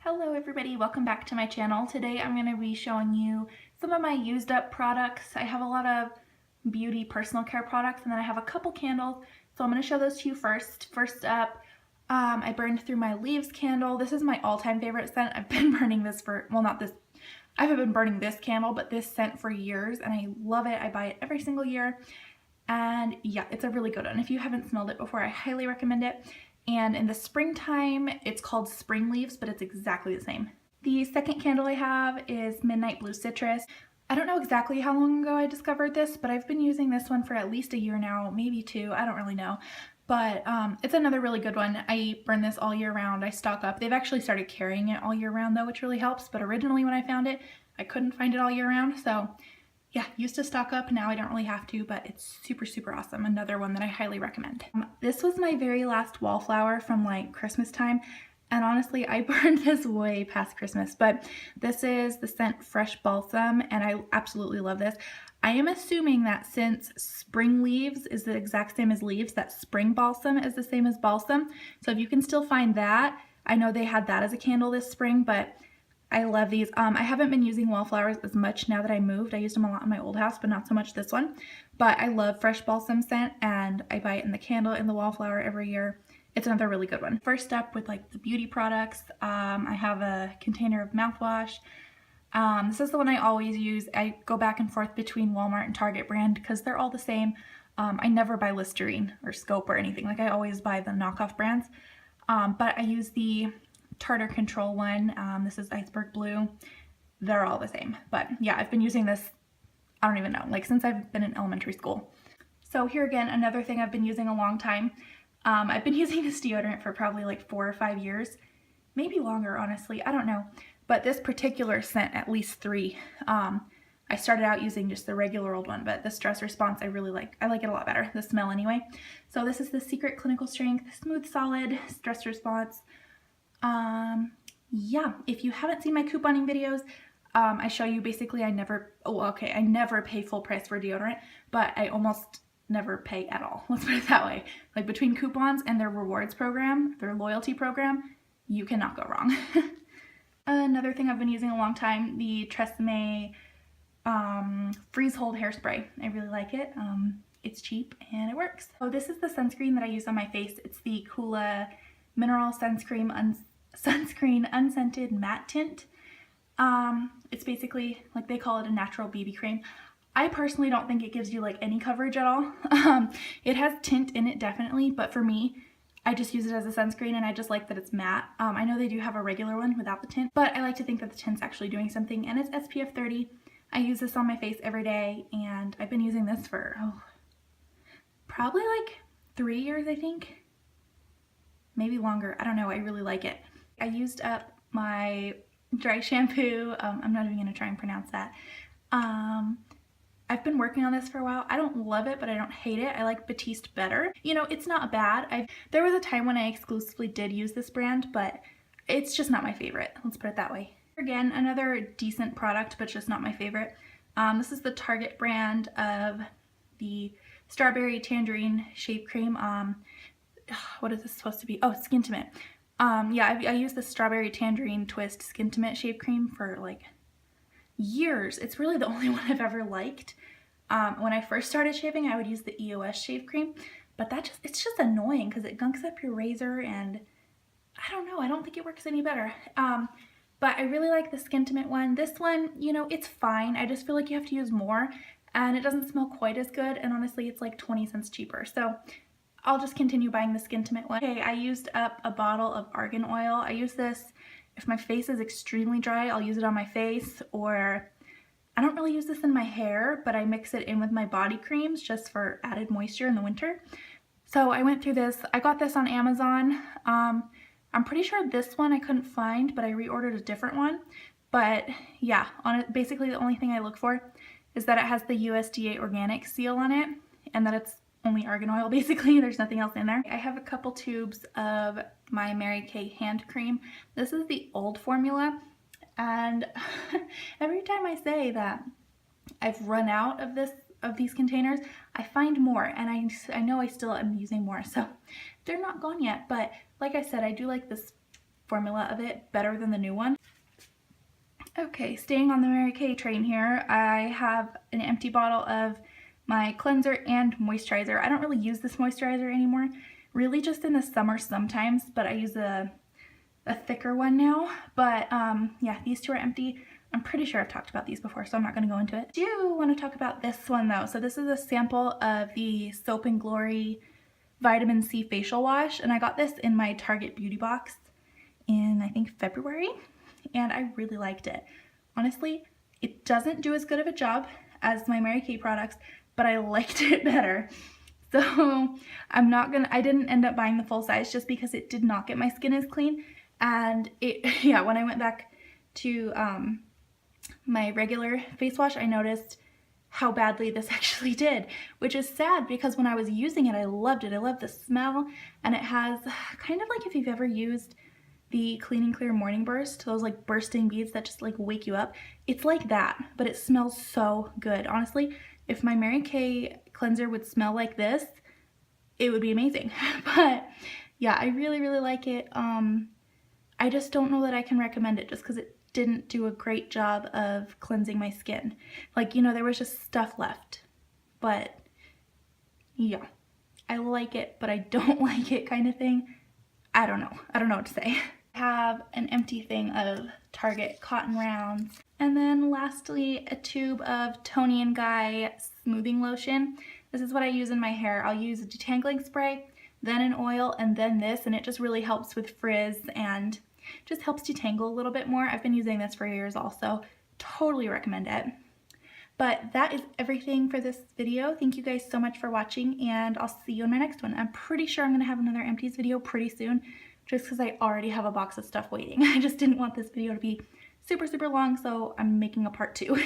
Hello everybody, welcome back to my channel. Today I'm going to be showing you some of my used up products. I have a lot of beauty personal care products and then I have a couple candles. So I'm going to show those to you first. First up, I burned through my Leaves candle. This is my all-time favorite scent. I've been burning this for, well, not this, I haven't been burning this candle, but this scent for years and I love it. I buy it every single year. And yeah, it's a really good one. If you haven't smelled it before, I highly recommend it. And in the springtime, it's called Spring Leaves, but it's exactly the same. The second candle I have is Midnight Blue Citrus. I don't know exactly how long ago I discovered this, but I've been using this one for at least a year now, maybe two, I don't really know. But it's another really good one. I burn this all year round. I stock up. They've actually started carrying it all year round though, which really helps. But originally when I found it, I couldn't find it all year round. So yeah, used to stock up, now I don't really have to, but it's super, super awesome. Another one that I highly recommend. This was my very last wallflower from like Christmas time, and honestly, I burned this way past Christmas, but this is the scent Fresh Balsam, and I absolutely love this. I am assuming that since Spring Leaves is the exact same as Leaves, that Spring Balsam is the same as Balsam. So if you can still find that, I know they had that as a candle this spring, but I love these. I haven't been using wallflowers as much now that I moved. I used them a lot in my old house, but not so much this one. But I love Fresh Balsam scent, and I buy it in the candle and the wallflower every year. It's another really good one. First up with like the beauty products, I have a container of mouthwash. This is the one I always use. I go back and forth between Walmart and Target brand because they're all the same. I never buy Listerine or Scope or anything. Like I always buy the knockoff brands. But I use the Tartar Control one. This is Iceberg Blue. They're all the same. But yeah, I've been using this, I don't even know, like since I've been in elementary school. So here again, another thing I've been using a long time. I've been using this deodorant for probably like 4 or 5 years. Maybe longer, honestly. I don't know. But this particular scent, at least 3. I started out using just the regular old one, but the Stress Response I really like. I like it a lot better, the smell anyway. So this is the Secret Clinical Strength Smooth Solid Stress Response. Yeah, if you haven't seen my couponing videos, I show you basically I never pay full price for deodorant, but I almost never pay at all. Let's put it that way. Like between coupons and their rewards program, their loyalty program, you cannot go wrong. Another thing I've been using a long time, the Tresemme Freeze Hold Hairspray. I really like it. It's cheap and it works. So this is the sunscreen that I use on my face. It's the Coola Mineral Sunscreen Unscented Matte Tint. It's basically, like they call it a natural BB cream. I personally don't think it gives you like any coverage at all. It has tint in it definitely, but for me, I just use it as a sunscreen and I just like that it's matte. I know they do have a regular one without the tint, but I like to think that the tint's actually doing something, and it's SPF 30. I use this on my face every day, and I've been using this for probably like 3 years, I think. Maybe longer. I don't know. I really like it. I used up my dry shampoo. I'm not even going to try and pronounce that. I've been working on this for a while. I don't love it, but I don't hate it. I like Batiste better. You know, it's not bad. There was a time when I exclusively did use this brand, but it's just not my favorite. Let's put it that way. Again, another decent product, but just not my favorite. This is the Target brand of the Strawberry Tangerine Shave Cream. What is this supposed to be? Oh, Skintimate. Yeah, I used the Strawberry Tangerine Twist Skintimate Shave Cream for like years. It's really the only one I've ever liked. When I first started shaving, I would use the EOS shave cream, but it's just annoying because it gunks up your razor, and I don't know, I don't think it works any better. But I really like the Skintimate one. This one, you know, it's fine. I just feel like you have to use more, and it doesn't smell quite as good, and honestly, it's like 20 cents cheaper. So I'll just continue buying the Skintimate one. Okay, I used up a bottle of Argan Oil. I use this if my face is extremely dry. I'll use it on my face, or I don't really use this in my hair, but I mix it in with my body creams just for added moisture in the winter. So I went through this. I got this on Amazon. I'm pretty sure this one I couldn't find, but I reordered a different one. But yeah, on it, basically the only thing I look for is that it has the USDA organic seal on it, and that it's only argan oil basically. There's nothing else in there. I have a couple tubes of my Mary Kay hand cream. This is the old formula, and every time I say that I've run out of these containers, I find more, and I know I still am using more, so they're not gone yet. But like I said, I do like this formula of it better than the new one. Okay, staying on the Mary Kay train here, I have an empty bottle of my cleanser and moisturizer. I don't really use this moisturizer anymore, really just in the summer sometimes, but I use a thicker one now. But yeah, these two are empty. I'm pretty sure I've talked about these before, so I'm not going to go into it. I do want to talk about this one though. So this is a sample of the Soap & Glory Vitamin C Facial Wash, and I got this in my Target beauty box in, I think, February, and I really liked it. Honestly, it doesn't do as good of a job as my Mary Kay products, but I liked it better. So I didn't end up buying the full size just because it did not get my skin as clean. And it, yeah, when I went back to my regular face wash, I noticed how badly this actually did, which is sad because when I was using it, I loved it. I love the smell, and it has kind of like if you've ever used the Clean and Clear Morning Burst, those like bursting beads that just like wake you up. It's like that, but it smells so good. Honestly, if my Mary Kay cleanser would smell like this, it would be amazing. But yeah, I really, really like it. I just don't know that I can recommend it just because it didn't do a great job of cleansing my skin. Like, you know, there was just stuff left. But yeah, I like it, but I don't like it kind of thing. I don't know. I don't know what to say. I have an empty thing of Target cotton rounds. And then lastly, a tube of Toni and Guy smoothing lotion. This is what I use in my hair. I'll use a detangling spray, then an oil, and then this, and it just really helps with frizz and just helps detangle a little bit more. I've been using this for years also. Totally recommend it. But that is everything for this video. Thank you guys so much for watching, and I'll see you in my next one. I'm pretty sure I'm going to have another Empties video pretty soon, just because I already have a box of stuff waiting. I just didn't want this video to be super, super long, so I'm making a part 2.